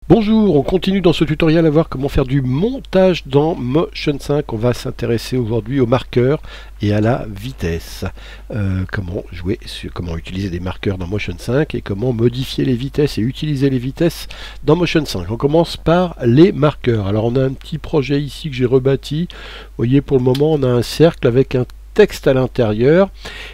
Bonjour, on continue dans ce tutoriel à voir comment faire du montage dans Motion 5. On va s'intéresser aujourd'hui aux marqueurs et à la vitesse. Comment utiliser des marqueurs dans Motion 5 et comment modifier les vitesses et utiliser les vitesses dans Motion 5. On commence par les marqueurs. Alors on a un petit projet ici que j'ai rebâti. Vous voyez, pour le moment on a un cercle avec un texte à l'intérieur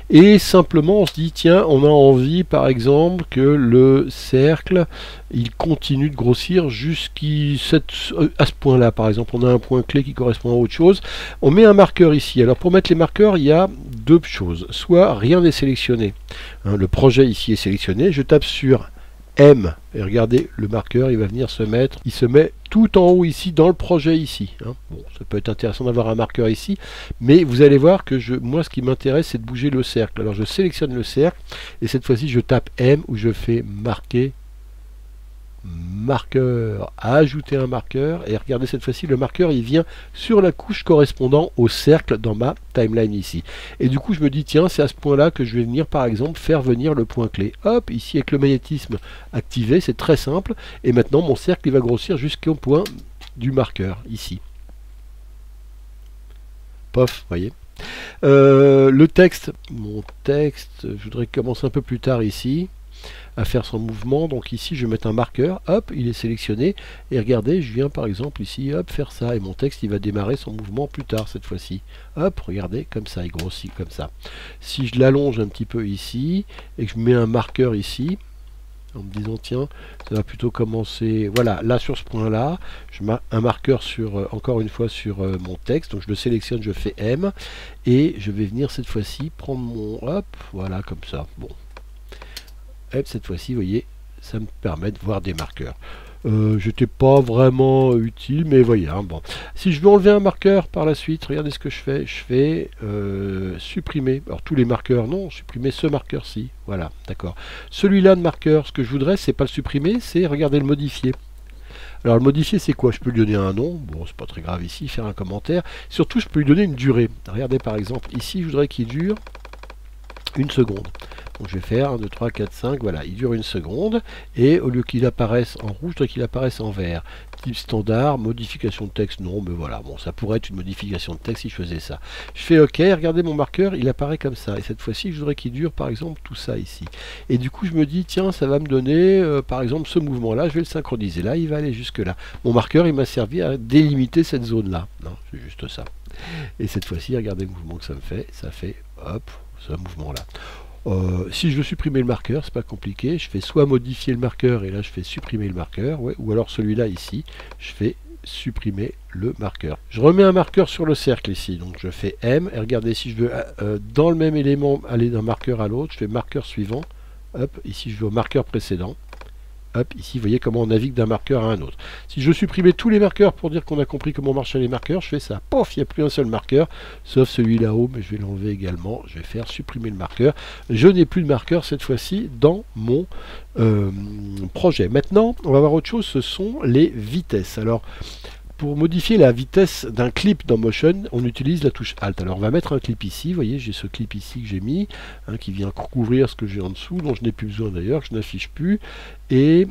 et simplement on se dit tiens, on a envie par exemple que le cercle il continue de grossir jusqu'à ce point là. Par exemple on a un point clé qui correspond à autre chose, on met un marqueur ici. Alors pour mettre les marqueurs il y a deux choses, soit rien n'est sélectionné, le projet ici est sélectionné, je tape sur M et regardez le marqueur il va venir se mettre, il se met tout en haut ici dans le projet ici. Bon, ça peut être intéressant d'avoir un marqueur ici, mais vous allez voir que moi ce qui m'intéresse c'est de bouger le cercle. Alors je sélectionne le cercle et cette fois-ci je tape M où je fais marquer marqueur, ajouter un marqueur, et regardez cette fois-ci le marqueur il vient sur la couche correspondant au cercle dans ma timeline ici, et du coup je me dis tiens c'est à ce point là que je vais venir par exemple faire venir le point clé, hop, ici avec le magnétisme activé, c'est très simple, et maintenant mon cercle il va grossir jusqu'au point du marqueur ici, pof, voyez. Le texte, mon texte, je voudrais commencer un peu plus tard ici à faire son mouvement, donc ici je vais mettre un marqueur, hop, il est sélectionné, et regardez, je viens par exemple ici, hop, faire ça, et mon texte il va démarrer son mouvement plus tard cette fois-ci, hop, regardez, comme ça, il grossit comme ça. Si je l'allonge un petit peu ici, et que je mets un marqueur ici, en me disant tiens, ça va plutôt commencer, voilà, là sur ce point là, je mets un marqueur sur, encore une fois sur mon texte, donc je le sélectionne, je fais M, et je vais venir cette fois-ci prendre mon, hop, voilà, comme ça, bon. Et cette fois-ci, vous voyez, ça me permet de voir des marqueurs. J'étais pas vraiment utile, mais voyez, bon. Si je veux enlever un marqueur par la suite, regardez ce que je fais supprimer. Alors tous les marqueurs, non, supprimer ce marqueur-ci, voilà, d'accord. Celui-là de marqueur, ce que je voudrais, c'est pas le supprimer, c'est, regardez, le modifier. Alors le modifier, c'est quoi? Je peux lui donner un nom, bon, c'est pas très grave ici, faire un commentaire. Surtout, je peux lui donner une durée. Regardez par exemple, ici, je voudrais qu'il dure 1 seconde. Donc je vais faire 1, 2, 3, 4, 5, voilà, il dure 1 seconde, et au lieu qu'il apparaisse en rouge, je voudrais qu'il apparaisse en vert. Type standard, modification de texte, non, mais voilà, bon, ça pourrait être une modification de texte si je faisais ça. Je fais OK, regardez mon marqueur, il apparaît comme ça, et cette fois-ci, je voudrais qu'il dure, par exemple, tout ça ici. Et du coup, je me dis, tiens, ça va me donner, par exemple, ce mouvement-là, je vais le synchroniser, là, il va aller jusque-là. Mon marqueur, il m'a servi à délimiter cette zone-là. Non, c'est juste ça. Et cette fois-ci, regardez le mouvement que ça fait, hop, ce mouvement-là. Si je veux supprimer le marqueur, c'est pas compliqué, je fais soit modifier le marqueur et là je fais supprimer le marqueur, ouais, ou alors celui-là ici, je fais supprimer le marqueur. Je remets un marqueur sur le cercle ici, donc je fais M, et regardez, si je veux dans le même élément aller d'un marqueur à l'autre, je fais marqueur suivant, hop, ici je vais au marqueur précédent. Hop, ici, vous voyez comment on navigue d'un marqueur à un autre. Si je veux supprimer tous les marqueurs pour dire qu'on a compris comment marchaient les marqueurs, je fais ça. Pof, il n'y a plus un seul marqueur, sauf celui là-haut, mais je vais l'enlever également. Je vais faire supprimer le marqueur. Je n'ai plus de marqueur cette fois-ci dans mon projet. Maintenant, on va voir autre chose, ce sont les vitesses. Alors, pour modifier la vitesse d'un clip dans Motion, on utilise la touche Alt. Alors on va mettre un clip ici, vous voyez, j'ai ce clip ici que j'ai mis, qui vient couvrir ce que j'ai en dessous, dont je n'ai plus besoin d'ailleurs, que je n'affiche plus. Et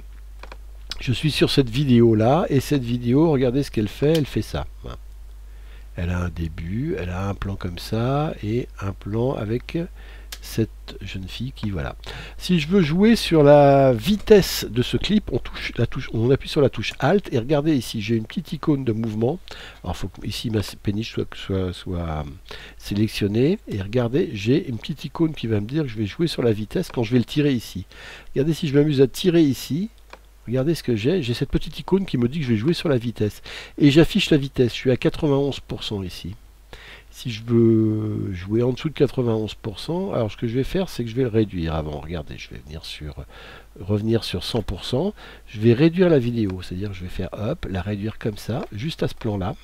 je suis sur cette vidéo là, et cette vidéo, regardez ce qu'elle fait ça. Elle a un début, elle a un plan comme ça, et un plan avec cette jeune fille qui, voilà. Si je veux jouer sur la vitesse de ce clip, on appuie sur la touche Alt, et regardez ici, j'ai une petite icône de mouvement. Alors il faut que ici ma péniche soit sélectionnée, et regardez, j'ai une petite icône qui va me dire que je vais jouer sur la vitesse quand je vais le tirer ici. Regardez, si je m'amuse à tirer ici, regardez ce que j'ai cette petite icône qui me dit que je vais jouer sur la vitesse. Et j'affiche la vitesse, je suis à 91% ici. Si je veux jouer en dessous de 91%, alors ce que je vais faire, c'est que je vais le réduire avant. Regardez, je vais revenir sur 100%. Je vais réduire la vidéo, c'est-à-dire que je vais faire hop, la réduire comme ça, juste à ce plan-là.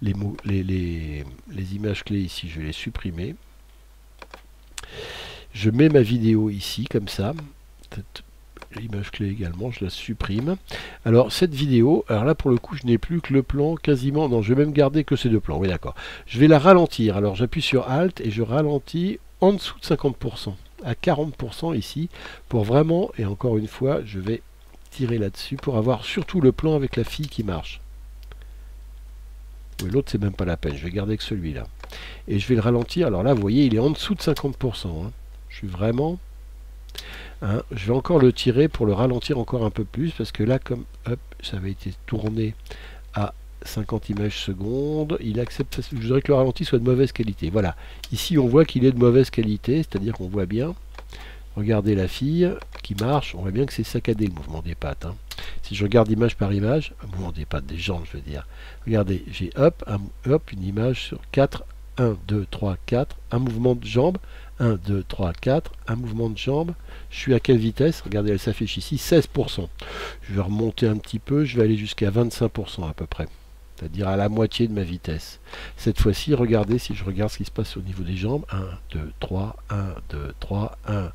Les images clés ici, je vais les supprimer. Je mets ma vidéo ici, comme ça. L'image clé également, je la supprime. Alors cette vidéo, alors là pour le coup je n'ai plus que le plan quasiment, non je vais même garder que ces deux plans, oui d'accord. Je vais la ralentir, alors j'appuie sur Alt et je ralentis en dessous de 50%, à 40% ici, pour vraiment, et encore une fois je vais tirer là-dessus pour avoir surtout le plan avec la fille qui marche. Oui, l'autre, c'est même pas la peine. Je vais garder que celui-là. Et je vais le ralentir. Alors là, vous voyez, il est en dessous de 50%. Hein. Je suis vraiment... Hein, je vais encore le tirer pour le ralentir encore un peu plus. Parce que là, comme hop, ça avait été tourné à 50 images secondes, il accepte... Je voudrais que le ralenti soit de mauvaise qualité. Voilà. Ici, on voit qu'il est de mauvaise qualité. C'est-à-dire qu'on voit bien... Regardez la fille qui marche. On voit bien que c'est saccadé le mouvement des pattes. Hein. Si je regarde image par image, un mouvement des pattes, des jambes, je veux dire. Regardez, j'ai hop, une image sur 4, 1, 2, 3, 4, un mouvement de jambe, 1, 2, 3, 4, un mouvement de jambe. Je suis à quelle vitesse? Regardez, elle s'affiche ici, 16%. Je vais remonter un petit peu, je vais aller jusqu'à 25% à peu près. C'est-à-dire à la moitié de ma vitesse. Cette fois-ci, regardez, si je regarde ce qui se passe au niveau des jambes, 1, 2, 3, 1, 2, 3, 1,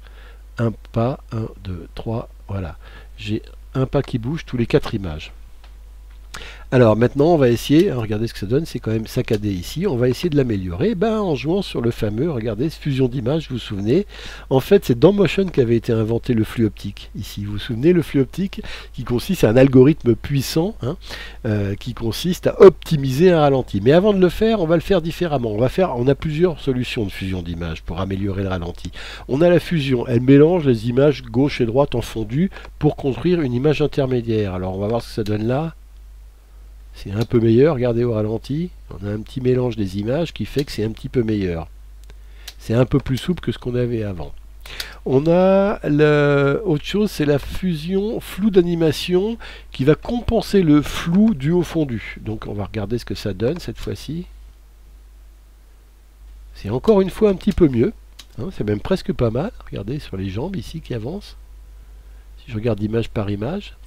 un pas, 1, 2, 3, voilà. J'ai un pas qui bouge tous les 4 images. Alors maintenant on va essayer, regardez ce que ça donne, c'est quand même saccadé ici, on va essayer de l'améliorer en jouant sur le fameux, regardez, fusion d'images, vous vous souvenez, en fait c'est dans Motion qu'avait été inventé le flux optique, ici, vous vous souvenez, le flux optique qui consiste à un algorithme puissant, hein, qui consiste à optimiser un ralenti. Mais avant de le faire, on va le faire différemment, on a plusieurs solutions de fusion d'images pour améliorer le ralenti. On a la fusion, elle mélange les images gauche et droite en fondu pour construire une image intermédiaire. Alors on va voir ce que ça donne là. C'est un peu meilleur, regardez au ralenti, on a un petit mélange des images qui fait que c'est un petit peu meilleur. C'est un peu plus souple que ce qu'on avait avant. On a autre chose, c'est la fusion flou d'animation qui va compenser le flou du haut fondu. Donc on va regarder ce que ça donne cette fois-ci. C'est encore une fois un petit peu mieux, hein, c'est même presque pas mal. Regardez sur les jambes ici qui avancent. Si je regarde image par image.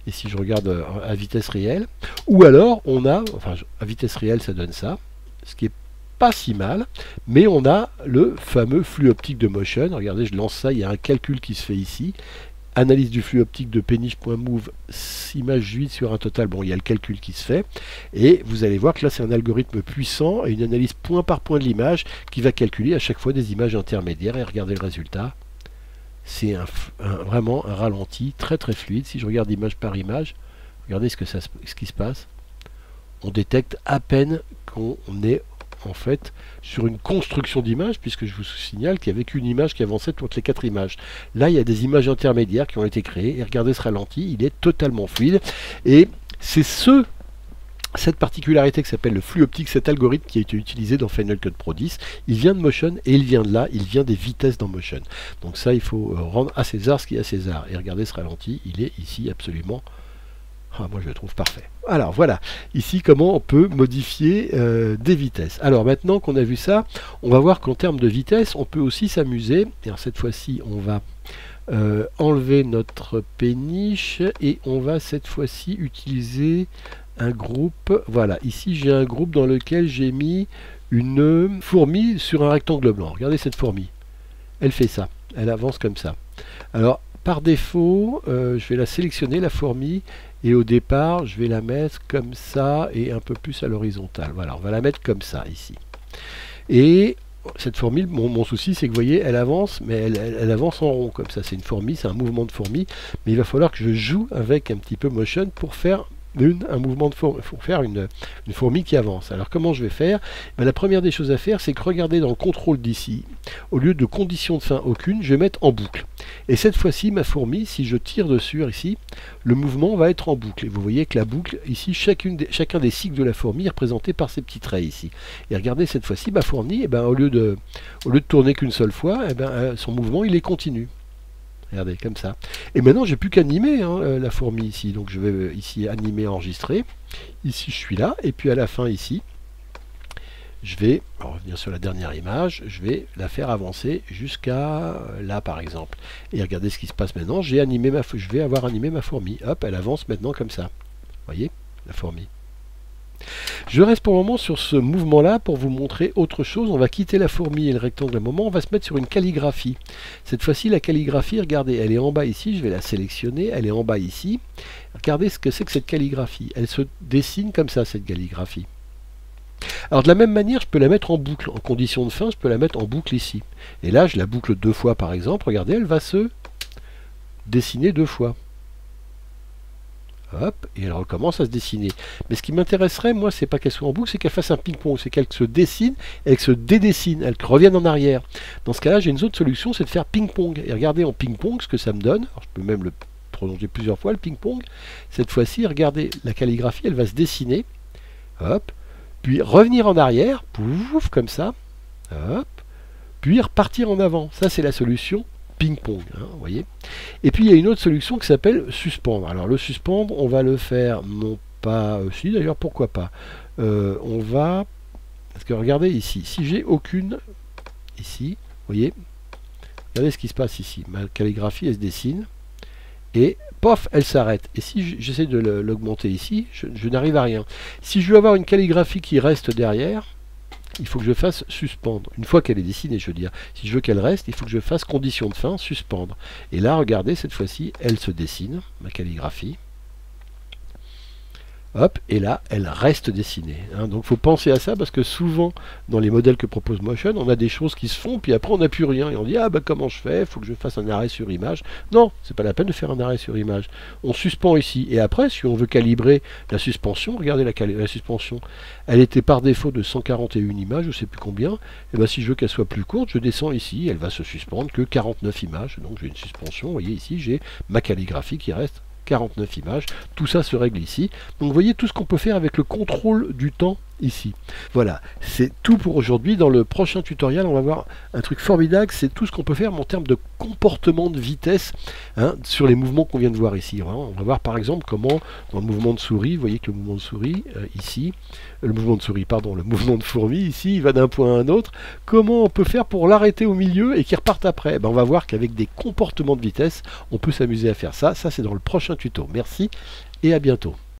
Et si je regarde à vitesse réelle, ou alors on a, enfin à vitesse réelle ça donne ça, ce qui est pas si mal, mais on a le fameux flux optique de Motion. Regardez, je lance ça, il y a un calcul qui se fait ici. Analyse du flux optique de péniche.move, image 8 sur un total, bon il y a le calcul qui se fait, et vous allez voir que là c'est un algorithme puissant et une analyse point par point de l'image qui va calculer à chaque fois des images intermédiaires, et regardez le résultat. C'est vraiment un ralenti très très fluide. Si je regarde image par image, regardez ce qui se passe. On détecte à peine qu'on est en fait sur une construction d'image, puisque je vous signale qu'il n'y avait qu'une image qui avançait toutes les 4 images. Là, il y a des images intermédiaires qui ont été créées, et regardez ce ralenti, il est totalement fluide. Et c'est cette particularité qui s'appelle le flux optique, cet algorithme qui a été utilisé dans Final Cut Pro 10, il vient de Motion et il vient de là, il vient des vitesses dans Motion. Donc ça, il faut rendre à César ce qui est à César. Et regardez ce ralenti, il est ici absolument... Ah, moi je le trouve parfait. Alors voilà, ici comment on peut modifier des vitesses. Alors maintenant qu'on a vu ça, on va voir qu'en termes de vitesse, on peut aussi s'amuser. Alors cette fois-ci, on va... enlever notre péniche et on va cette fois-ci utiliser un groupe. Voilà, ici j'ai un groupe dans lequel j'ai mis une fourmi sur un rectangle blanc. Regardez cette fourmi, elle fait ça, elle avance comme ça. Alors par défaut, je vais la sélectionner la fourmi, et au départ je vais la mettre comme ça et un peu plus à l'horizontale. Voilà, on va la mettre comme ça ici. Et cette fourmi, mon souci c'est que vous voyez, elle avance, mais elle avance en rond comme ça. C'est une fourmi, c'est un mouvement de fourmi, mais il va falloir que je joue avec un petit peu Motion pour faire un mouvement de fourmi, pour faire une fourmi qui avance. Alors comment je vais faire? La première des choses à faire, c'est que regardez dans le contrôle d'ici, au lieu de condition de fin aucune, je vais mettre en boucle. Et cette fois-ci, ma fourmi, si je tire dessus ici, le mouvement va être en boucle. Et vous voyez que la boucle, ici, chacun des cycles de la fourmi est représenté par ces petits traits ici. Et regardez cette fois-ci, ma fourmi, au lieu de tourner qu'une seule fois, son mouvement, il est continu. Regardez, comme ça. Et maintenant, j'ai plus qu'animer la fourmi ici. Donc je vais ici animer, enregistrer. Ici, je suis là. Et puis à la fin, ici, je vais revenir sur la dernière image. Je vais la faire avancer jusqu'à là, par exemple. Et regardez ce qui se passe maintenant. Je vais avoir animé ma fourmi. Hop, elle avance maintenant comme ça. Vous voyez, la fourmi. Je reste pour le moment sur ce mouvement-là pour vous montrer autre chose. On va quitter la fourmi et le rectangle un moment. On va se mettre sur une calligraphie. Cette fois-ci, la calligraphie, regardez, elle est en bas ici. Je vais la sélectionner. Elle est en bas ici. Regardez ce que c'est que cette calligraphie. Elle se dessine comme ça, cette calligraphie. Alors de la même manière, je peux la mettre en boucle. En condition de fin, je peux la mettre en boucle ici. Et là, je la boucle 2 fois, par exemple. Regardez, elle va se dessiner 2 fois. hop, et elle recommence à se dessiner. Mais ce qui m'intéresserait, moi, c'est pas qu'elle soit en boucle, c'est qu'elle fasse un ping-pong, c'est qu'elle se dessine et qu'elle se dédessine, elle revienne en arrière. Dans ce cas-là, j'ai une autre solution, c'est de faire ping-pong. Et regardez en ping-pong ce que ça me donne. Alors, je peux même le prolonger plusieurs fois, le ping-pong. Cette fois-ci, regardez, la calligraphie, elle va se dessiner, hop, puis revenir en arrière, pouf, comme ça, hop, puis repartir en avant. Ça, c'est la solution ping-pong, hein, vous voyez. Et puis il y a une autre solution qui s'appelle suspendre. Alors le suspendre, on va le faire non pas, si d'ailleurs pourquoi pas. On va, parce que regardez ici, si j'ai aucune, ici, vous voyez, regardez ce qui se passe ici. Ma calligraphie elle se dessine et pof, elle s'arrête. Et si j'essaie de l'augmenter ici, je n'arrive à rien. Si je veux avoir une calligraphie qui reste derrière, il faut que je fasse suspendre. Une fois qu'elle est dessinée, je veux dire. Si je veux qu'elle reste, il faut que je fasse condition de fin, suspendre. Et là, regardez, cette fois-ci, elle se dessine, ma calligraphie. Hop, et là, elle reste dessinée. Hein. Donc, il faut penser à ça parce que souvent, dans les modèles que propose Motion, on a des choses qui se font, puis après, on n'a plus rien. Et on dit, ah ben comment je fais? Il faut que je fasse un arrêt sur image. Non, c'est pas la peine de faire un arrêt sur image. On suspend ici. Et après, si on veut calibrer la suspension, regardez la suspension. Elle était par défaut de 141 images, je ne sais plus combien. Et ben, si je veux qu'elle soit plus courte, je descends ici. Elle va se suspendre que 49 images. Donc, j'ai une suspension. Vous voyez ici, j'ai ma calligraphie qui reste 49 images, tout ça se règle ici. Donc vous voyez tout ce qu'on peut faire avec le contrôle du temps ici. Voilà, c'est tout pour aujourd'hui. Dans le prochain tutoriel, on va voir un truc formidable, c'est tout ce qu'on peut faire en termes de comportement de vitesse, hein, sur les mouvements qu'on vient de voir ici. On va voir par exemple comment dans le mouvement de souris, vous voyez que le mouvement de souris ici, le mouvement de fourmi ici, il va d'un point à un autre, comment on peut faire pour l'arrêter au milieu et qu'il reparte après. Ben, on va voir qu'avec des comportements de vitesse, on peut s'amuser à faire ça. Ça c'est dans le prochain tuto. Merci et à bientôt.